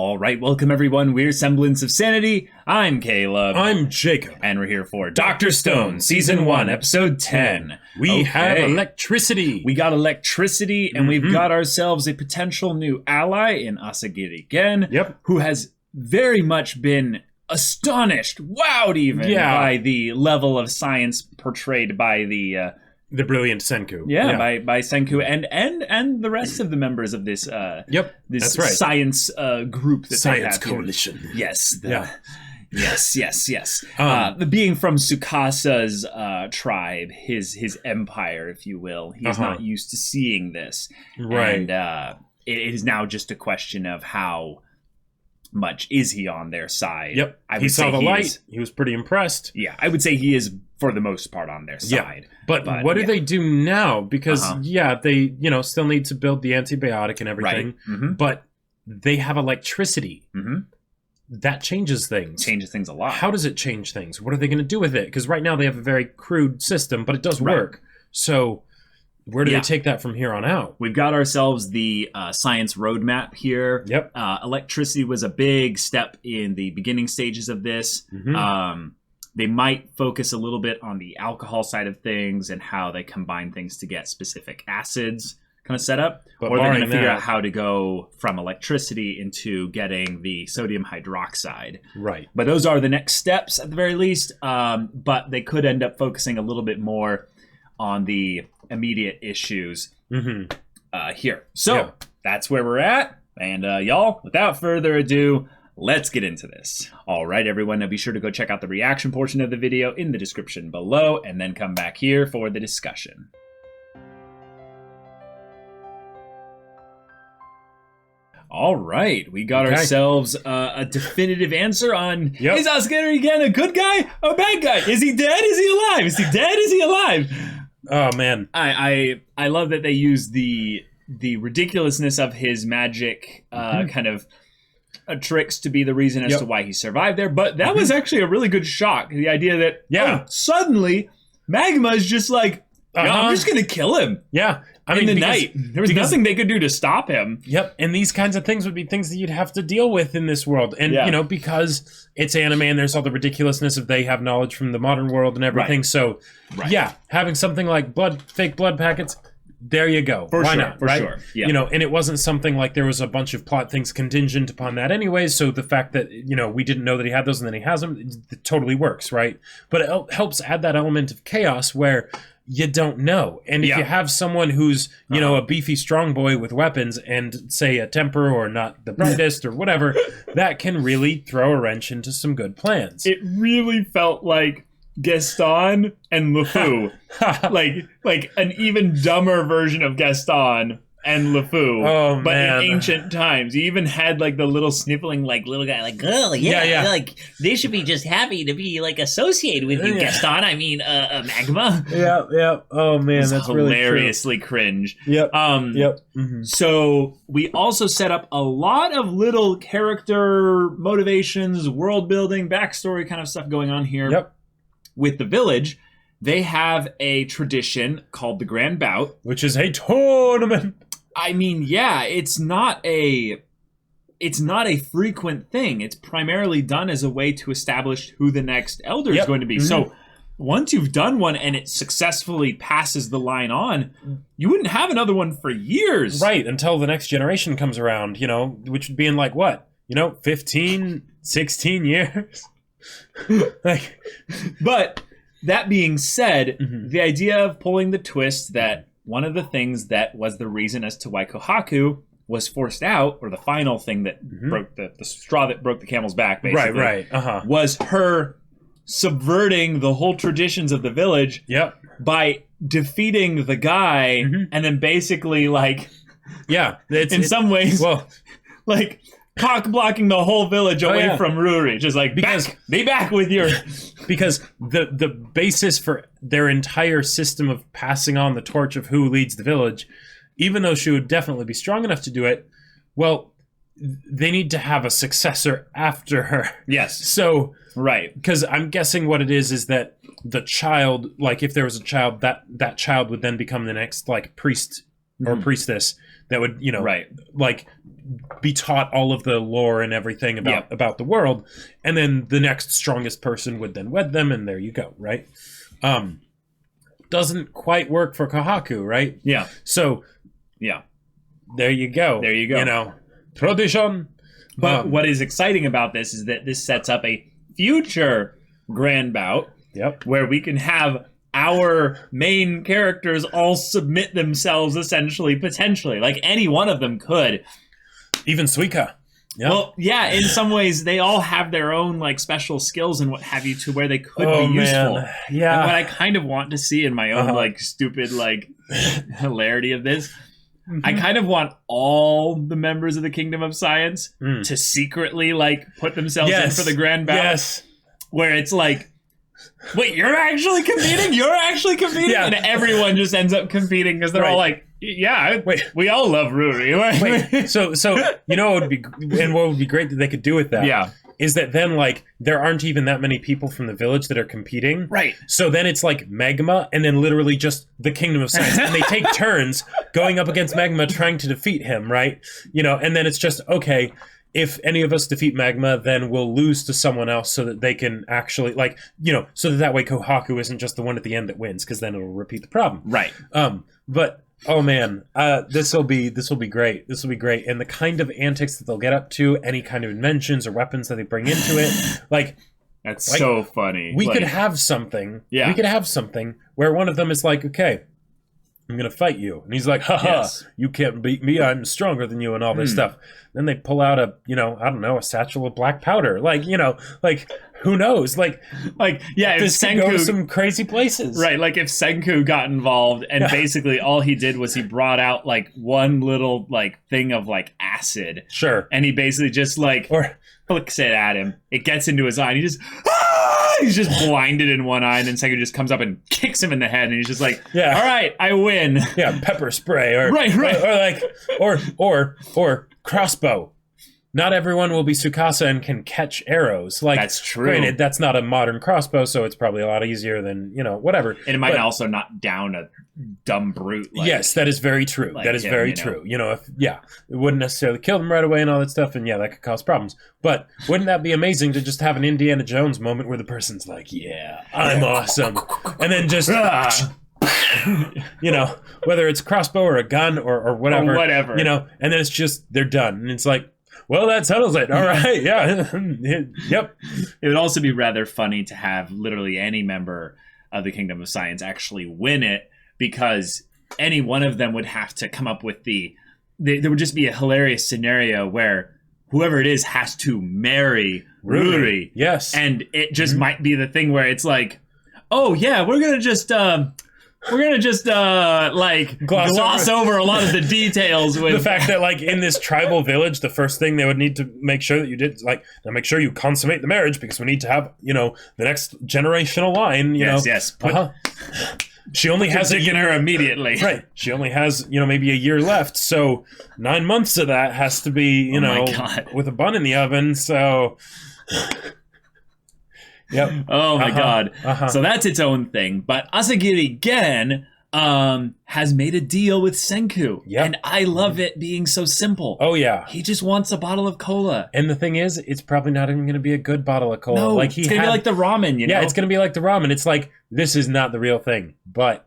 All right, welcome everyone. We're Semblance of Sanity. I'm Caleb. I'm Jacob. And we're here for Dr. Stone, Season 1, Episode 10. We have electricity. We got electricity, and we've got ourselves a potential new ally in Asagiri Gen, who has very much been astonished, wowed even, by the level of science portrayed by the brilliant Senku. By Senku and the rest of the members of this this science group that Science they have Coalition. Here. Yes. Yes. Being from Tsukasa's tribe, his empire, if you will, he's not used to seeing this. Right. And it is now just a question of how much is he on their side. Yep. He saw the light. He was pretty impressed. Yeah, I would say he is for the most part on their side. But what do they do now? Because they still need to build the antibiotic and everything. Right. But they have electricity. That changes things. Changes things a lot. How does it change things? What are they going to do with it? Because right now they have a very crude system, but it does work. So where do they take that from here on out? We've got ourselves the science roadmap here. Yep. Electricity was a big step in the beginning stages of this. They might focus a little bit on the alcohol side of things and how they combine things to get specific acids kind of set up. But or they're going to figure out how to go from electricity into getting the sodium hydroxide. Right. But those are the next steps at the very least. But they could end up focusing a little bit more on the immediate issues here. So that's where we're at. And y'all, without further ado, let's get into this. All right, everyone. Now be sure to go check out the reaction portion of the video in the description below, and then come back here for the discussion. All right, we got ourselves a definitive answer on, is Asagiri Gen a good guy or a bad guy? Is he dead? Is he alive? Is he dead? Is he alive? Oh, man. I love that they use the ridiculousness of his magic kind of tricks to be the reason as to why he survived there. But that was actually a really good shock. The idea that suddenly magma is just like, I'm just going to kill him. Yeah. In the night. There was nothing they could do to stop him. Yep. And these kinds of things would be things that you'd have to deal with in this world. And, because it's anime and there's all the ridiculousness of they have knowledge from the modern world and everything. So, having something like fake blood packets, there you go. Why not? For sure. Yeah. And it wasn't something like there was a bunch of plot things contingent upon that anyway. So the fact that, we didn't know that he had those and then he has them, it totally works, right? But it helps add that element of chaos where you don't know. And if you have someone who's, a beefy strong boy with weapons and, say, a temper or not the brightest or whatever, that can really throw a wrench into some good plans. It really felt like Gaston and LeFou. like an even dumber version of Gaston and LeFou, but in ancient times. You even had like the little sniffling little guy like they should be just happy to be associated with you, Gaston. I mean magma. Yeah. Oh man, that's hilariously really cringe. Yep. So we also set up a lot of little character motivations, world building, backstory kind of stuff going on here. Yep. With the village, they have a tradition called the Grand Bout, which is a tournament. I mean, it's not a frequent thing. It's primarily done as a way to establish who the next elder is going to be. So once you've done one and it successfully passes the line on, you wouldn't have another one for years. Right, until the next generation comes around, which would be in 15, 16 years. But that being said, the idea of pulling the twist that one of the things that was the reason as to why Kohaku was forced out, or the final thing that broke the straw that broke the camel's back, basically, was her subverting the whole traditions of the village by defeating the guy and then basically in some ways cock blocking the whole village away from Ruri. Just be back with your... Because the basis for their entire system of passing on the torch of who leads the village, even though she would definitely be strong enough to do it, well, they need to have a successor after her. Yes. So... Right. Because I'm guessing what it is that the child, if there was a child, that child would then become the next, priest or priestess that would, Right. like be taught all of the lore and everything about the world, and then the next strongest person would then wed them, and there you go, right? Doesn't quite work for Kohaku, right? Yeah. So, yeah, there you go. There you go. You know, tradition. But what is exciting about this is that this sets up a future grand bout. Yep. Where we can have our main characters all submit themselves, essentially, potentially. Like, any one of them could. Even Suika. Yep. Well, yeah, in some ways, they all have their own, like, special skills and what have you to where they could be useful. Man. Yeah. And what I kind of want to see in my own, like, stupid, like, hilarity of this, I kind of want all the members of the Kingdom of Science to secretly, like, put themselves in for the grand bout. Yes. Where it's like, wait, you're actually competing? You're actually competing? Yeah. And everyone just ends up competing because they're all like, yeah, we all love Ruri. Wait, so you know what would be, and what would be great that they could do with that is that then, like, there aren't even that many people from the village that are competing. Right. So then it's like Magma and then literally just the Kingdom of Science. And they take turns going up against Magma trying to defeat him, right? You know, and then it's just, okay, if any of us defeat Magma, then we'll lose to someone else so that they can actually, like, you know, so that way Kohaku isn't just the one at the end that wins, because then it'll repeat the problem. Right. But oh man, this will be great. This will be great, and the kind of antics that they'll get up to, any kind of inventions or weapons that they bring into it, like that's so funny. We could have something. Yeah. We could have something where one of them is like, okay, I'm gonna fight you, and he's like, haha, you can't beat me. I'm stronger than you, and all this stuff. Then they pull out a, you know, I don't know, a satchel of black powder, like, you know, like. Who knows? Like, yeah, if this Senku could go to some crazy places, right? Like, if Senku got involved, and basically all he did was he brought out like one little like thing of like acid, and he basically just like flicks it at him. It gets into his eye, and he just he's just blinded in one eye, and then Senku just comes up and kicks him in the head, and he's just like, all right, I win. Yeah, pepper spray, or or crossbow. Not everyone will be Tsukasa and can catch arrows. Like, that's true. Granted, that's not a modern crossbow, so it's probably a lot easier than, you know, whatever. And it might also knock down a dumb brute. Like, yes, that is very true. That is very true. You know, it wouldn't necessarily kill them right away and all that stuff, and that could cause problems. But wouldn't that be amazing to just have an Indiana Jones moment where the person's like, yeah, I'm awesome. And then just... you know, whether it's a crossbow or a gun or whatever. You know, and then it's just, they're done. And it's like, well, that settles it. All right. Yeah. Yep. It would also be rather funny to have literally any member of the Kingdom of Science actually win it, because any one of them would have to come up with there would just be a hilarious scenario where whoever it is has to marry Ruri. Yes. And it just might be the thing where it's like, oh yeah, we're going to just like gloss over a lot of the details with the fact that, like, in this tribal village, the first thing they would need to make sure that you did, like, now make sure you consummate the marriage, because we need to have, you know, the next generational line. You know, she only has in her immediately, right? She only has, you know, maybe a year left, so 9 months of that has to be, you know, with a bun in the oven. So. Yep. Oh my God. So that's its own thing. But Asagiri Gen has made a deal with Senku. Yep. And I love it being so simple. Oh yeah. He just wants a bottle of cola. And the thing is, it's probably not even going to be a good bottle of cola. No, like it's going to be like the ramen, you know? Yeah, it's going to be like the ramen. It's like, this is not the real thing. But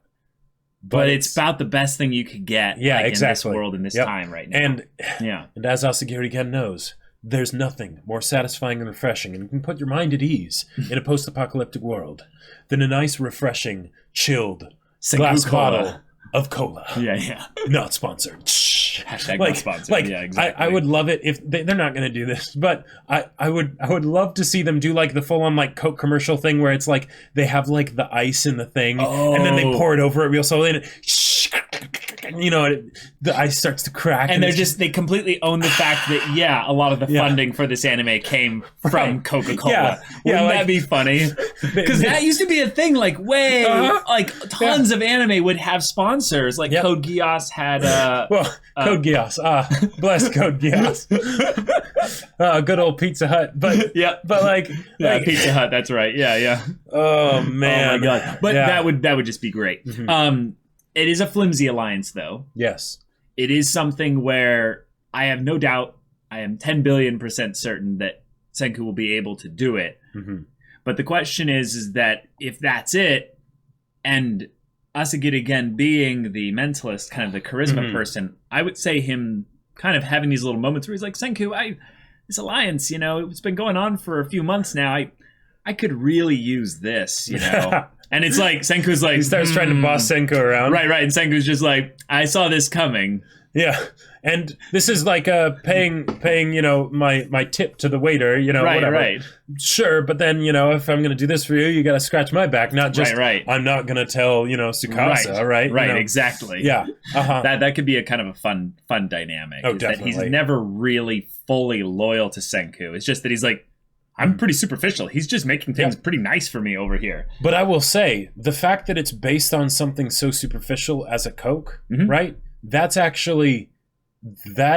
it's about the best thing you could get in this world, in this time right now. And as Asagiri Gen knows, there's nothing more satisfying and refreshing, and can put your mind at ease in a post-apocalyptic world, than a nice, refreshing, chilled glass bottle of cola. Yeah. Not sponsored. Hashtag not sponsored. Like, yeah, exactly. I would love it if they're not going to do this, but I would love to see them do like the full-on like Coke commercial thing where it's like they have like the ice in the thing, and then they pour it over it real slowly, and you know, the ice starts to crack, and they completely own the fact that a lot of the funding for this anime came from Coca-Cola. Wouldn't that be funny? Because that used to be a thing. Like like tons of anime would have sponsors. Like Code Geass had. Code Geass. Bless Code Geass. Good old Pizza Hut. But like Pizza Hut. That's right. Yeah. Oh man. Oh my God. But that would just be great. It is a flimsy alliance, though. Yes. it is something where I have no doubt, I am 10 billion% certain that Senku will be able to do it. Mm-hmm. But the question is that if that's it, and Asagiri Gen being the mentalist, kind of the charisma person, I would say him kind of having these little moments where he's like, Senku, this alliance, it's been going on for a few months now. I could really use this, And it's like, Senku's like... He starts trying to boss Senku around. Right. And Senku's just like, I saw this coming. Yeah. And this is like paying my tip to the waiter, whatever. Right. Sure, but then, if I'm going to do this for you, you got to scratch my back, not just I'm not going to tell, Tsukasa, right? Right, exactly. Yeah. Uh-huh. That could be a kind of a fun dynamic. Oh, definitely. That he's never really fully loyal to Senku. It's just that he's like, I'm pretty superficial. He's just making things pretty nice for me over here. But I will say, the fact that it's based on something so superficial as a Coke, right? That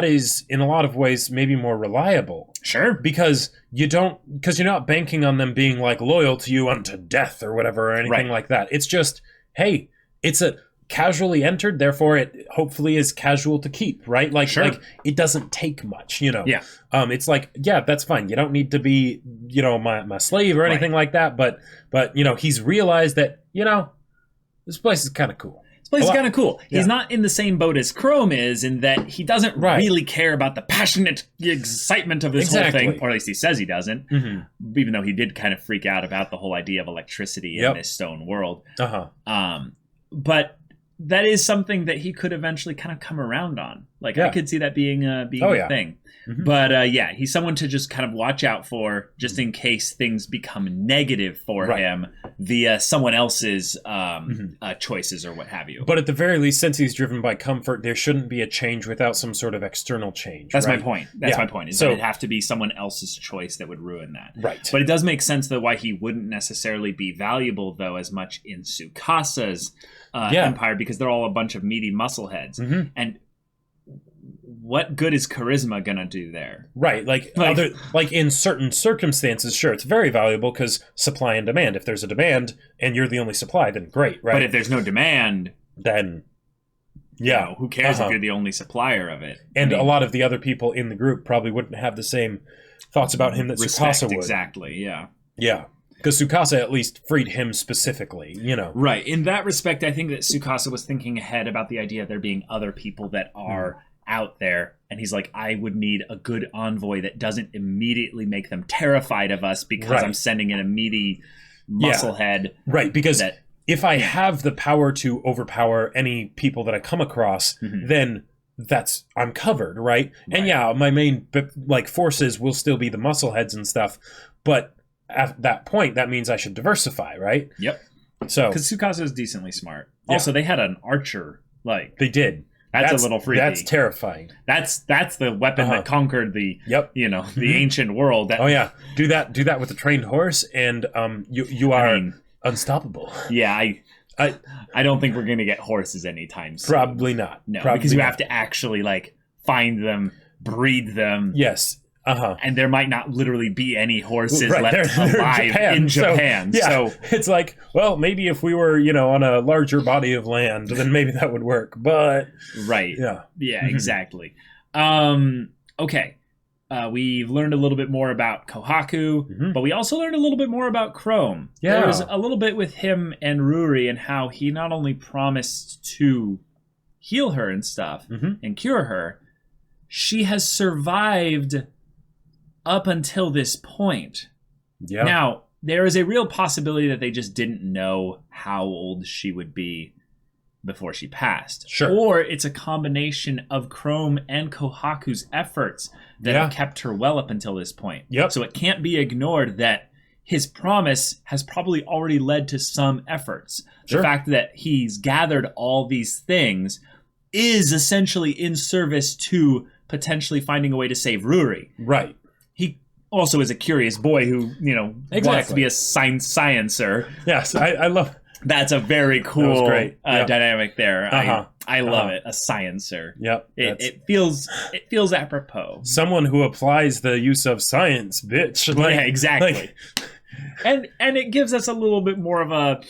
is, in a lot of ways, maybe more reliable. Sure. Because you're not banking on them being like loyal to you unto death or whatever or anything like that. It's just, hey, it's a casually entered, therefore it hopefully is casual to keep, right? Like it doesn't take much, Yeah. It's like, yeah, that's fine. You don't need to be, my slave or anything like that. But he's realized that, this place is kind of cool. This place is kind of cool. Yeah. He's not in the same boat as Chrome is in that he doesn't really care about the passionate excitement of this whole thing, or at least he says he doesn't, even though he did kind of freak out about the whole idea of electricity in this stone world. But that is something that he could eventually kind of come around on. Like, I could see that being a thing. But he's someone to just kind of watch out for, just in case things become negative for him via someone else's choices or what have you. But at the very least, since he's driven by comfort, there shouldn't be a change without some sort of external change. That's my point. That's my point. Is that it'd have to be someone else's choice that would ruin that. Right. But it does make sense, though, why he wouldn't necessarily be valuable, though, as much in Tsukasa's empire, because they're all a bunch of meaty muscleheads. And what good is charisma gonna do there? Right, like in certain circumstances, sure, it's very valuable because supply and demand. If there's a demand and you're the only supply, then great, right? But if there's no demand, then who cares if you're the only supplier of it? And a lot of the other people in the group probably wouldn't have the same thoughts about him that Tsukasa would. Exactly, yeah. Yeah. Because Tsukasa at least freed him specifically, Right. In that respect, I think that Tsukasa was thinking ahead about the idea of there being other people that are out there. And he's like, I would need a good envoy that doesn't immediately make them terrified of us because I'm sending in a meaty musclehead. Right. Because if I have the power to overpower any people that I come across, then I'm covered, right? And my main forces will still be the muscleheads and stuff. But at that point, that means I should diversify, right? Yep. So because Tsukasa is decently smart. Also, they had an archer. They did. That's a little freaky. That's terrifying. That's the weapon that conquered the the ancient world. Do that with a trained horse, and you are unstoppable. Yeah, I don't think we're gonna get horses anytime soon. Probably not. No, because you have to actually find them, breed them. Yes. And there might not literally be any horses left alive in Japan. So it's like, well, maybe if we were, on a larger body of land, then maybe that would work. But yeah, exactly. Okay, we've learned a little bit more about Kohaku, but we also learned a little bit more about Chrome. Yeah, there was a little bit with him and Ruri and how he not only promised to heal her and stuff and cure her, she has survived up until this point. Yeah. Now, there is a real possibility that they just didn't know how old she would be before she passed. Sure. Or it's a combination of Chrome and Kohaku's efforts that have kept her well up until this point. Yep. So it can't be ignored that his promise has probably already led to some efforts. Sure. The fact that he's gathered all these things is essentially in service to potentially finding a way to save Ruri. Right. He also is a curious boy who, wants to be a sciencer. Yes, I love. That's a very cool dynamic there. I love it. A sciencer. Yep. It feels apropos. Someone who applies the use of science, bitch. Yeah, exactly. And it gives us a little bit more of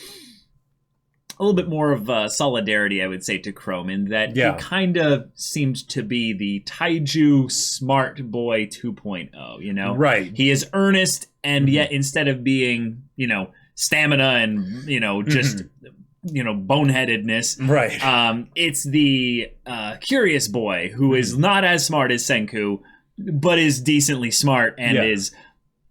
a little bit more of solidarity, I would say, to Chrome, in that he kind of seemed to be the Taiju smart boy 2.0, you know? Right. He is earnest, and yet instead of being, you know, stamina and, you know, just, you know, boneheadedness. Right. It's the curious boy who is not as smart as Senku, but is decently smart and is,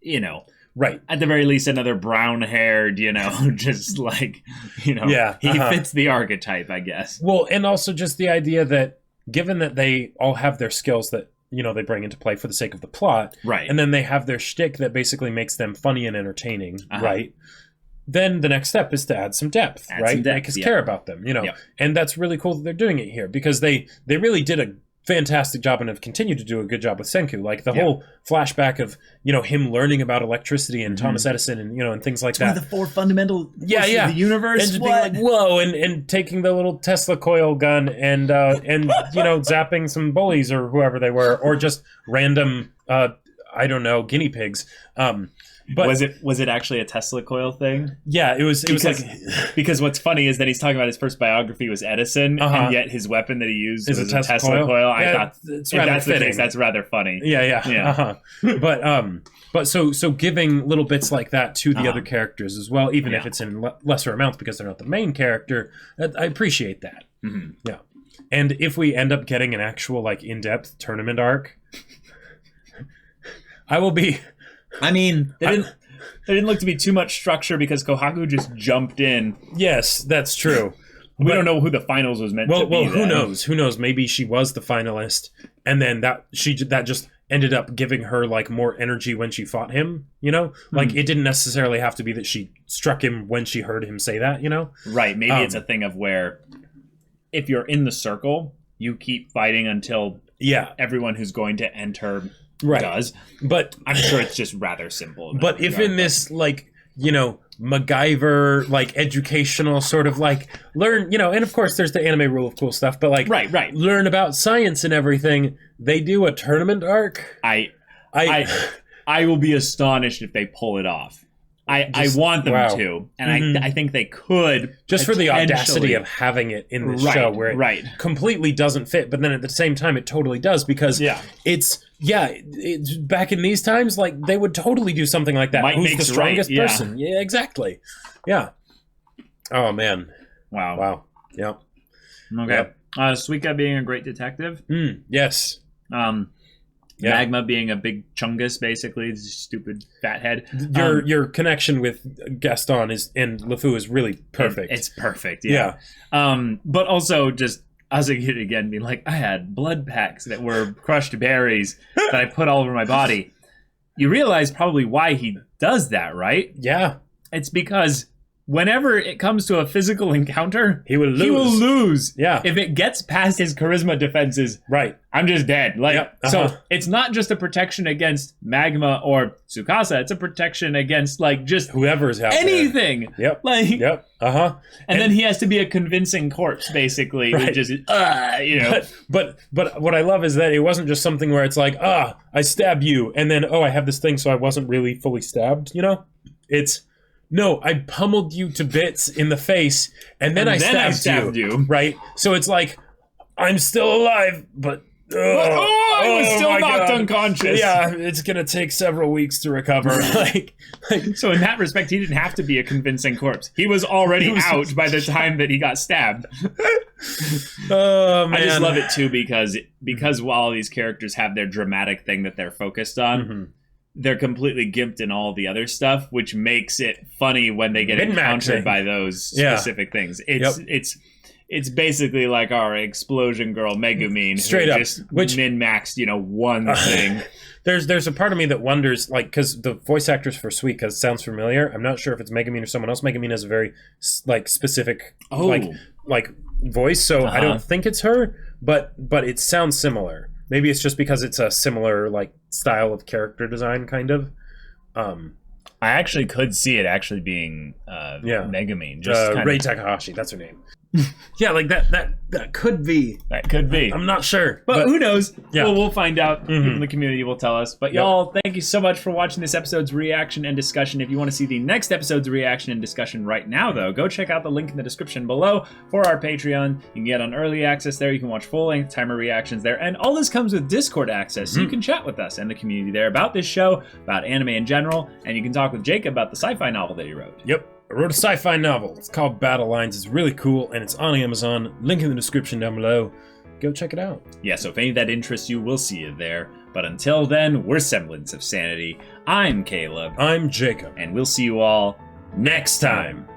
you know... Right. At the very least, another brown-haired, you know, just like, you know, he fits the archetype, I guess. Well, and also just the idea that given that they all have their skills that, you know, they bring into play for the sake of the plot, right, and then they have their shtick that basically makes them funny and entertaining, right? Then the next step is to add some depth, right? Make us care about them, you know. And that's really cool that they're doing it here because they really did a fantastic job and have continued to do a good job with Senku. Like the whole flashback of, you know, him learning about electricity and Thomas Edison and, you know, and things like that. One of the 4 fundamental forces of the universe. And just being like, whoa, and taking the little Tesla coil gun and you know, zapping some bullies or whoever they were, or just random I don't know, guinea pigs. But was it actually a Tesla coil thing? Yeah, it was like because what's funny is that he's talking about his first biography was Edison, and yet his weapon that he used was a Tesla coil. I thought if that's the case, that's rather funny. Yeah. But so giving little bits like that to the other characters as well, even if it's in lesser amounts because they're not the main character, I appreciate that. Yeah, and if we end up getting an actual like in-depth tournament arc, I will be. I mean, there didn't look to be too much structure because Kohaku just jumped in. Yes, that's true. We don't know who the finals was meant to be. Well, who knows? Who knows? Maybe she was the finalist, and then that just ended up giving her like more energy when she fought him. You know, like it didn't necessarily have to be that she struck him when she heard him say that. You know, right? Maybe it's a thing of where if you're in the circle, you keep fighting until everyone who's going to enter. Does, but I'm sure it's just rather simple. But if in this, like, you know, MacGyver, like, educational sort of, like, learn, you know, and of course there's the anime rule of cool stuff, but, like, learn about science and everything, they do a tournament arc. I will be astonished if they pull it off. I want them to, and I think they could. Just for the audacity of having it in this show where it completely doesn't fit, but then at the same time it totally does because it's back in these times, like they would totally do something like that. Who's the strongest person? Yeah, exactly. Yeah. Oh, man. Wow. Yep. Okay. Suika being a great detective. Yes. Magma being a big chungus, basically, this stupid fathead. Your connection with Gaston and LeFou is really perfect. It's perfect, yeah. But also just Asagiri Gen being like, I had blood packs that were crushed berries that I put all over my body. You realize probably why he does that, right? Yeah. It's because whenever it comes to a physical encounter, he will lose. Yeah. If it gets past his charisma defenses, I'm just dead. Like so it's not just a protection against Magma or Tsukasa, it's a protection against like just whoever's out anything. There. Like And then he has to be a convincing corpse, basically. Just you know. But what I love is that it wasn't just something where it's like, I stab you, and then I have this thing, so I wasn't really fully stabbed, you know? It's no, I pummeled you to bits in the face, and then I stabbed you. Right? So it's like, I'm still alive, but... I was still knocked unconscious. Yeah, it's going to take several weeks to recover. So in that respect, he didn't have to be a convincing corpse. He was already out by the time that he got stabbed. Oh, man. I just love it, too, because while these characters have their dramatic thing that they're focused on... They're completely gimped in all the other stuff, which makes it funny when they get encountered by those specific things. It's basically like our explosion girl Megumin, straight up, just min-maxed, you know, one thing. There's a part of me that wonders, like, because the voice actress for Suika sounds familiar. I'm not sure if it's Megumin or someone else. Megumin has a very like specific like voice, so I don't think it's her, but it sounds similar. Maybe it's just because it's a similar like style of character design, kind of. I actually could see it actually being Megumin. Rei Takahashi, that's her name. Yeah, like that could be. That could be. I'm not sure. But who knows? Yeah. Well, we'll find out. People in the community will tell us. But y'all, thank you so much for watching this episode's reaction and discussion. If you want to see the next episode's reaction and discussion right now, though, go check out the link in the description below for our Patreon. You can get on early access there. You can watch full-length timer reactions there. And all this comes with Discord access, so you can chat with us and the community there about this show, about anime in general, and you can talk with Jacob about the sci-fi novel that he wrote. Yep. I wrote a sci-fi novel. It's called Battle Lines. It's really cool, and it's on Amazon. Link in the description down below. Go check it out. Yeah, so if any of that interests you, we'll see you there. But until then, we're Semblance of Sanity. I'm Caleb. I'm Jacob. And we'll see you all next time.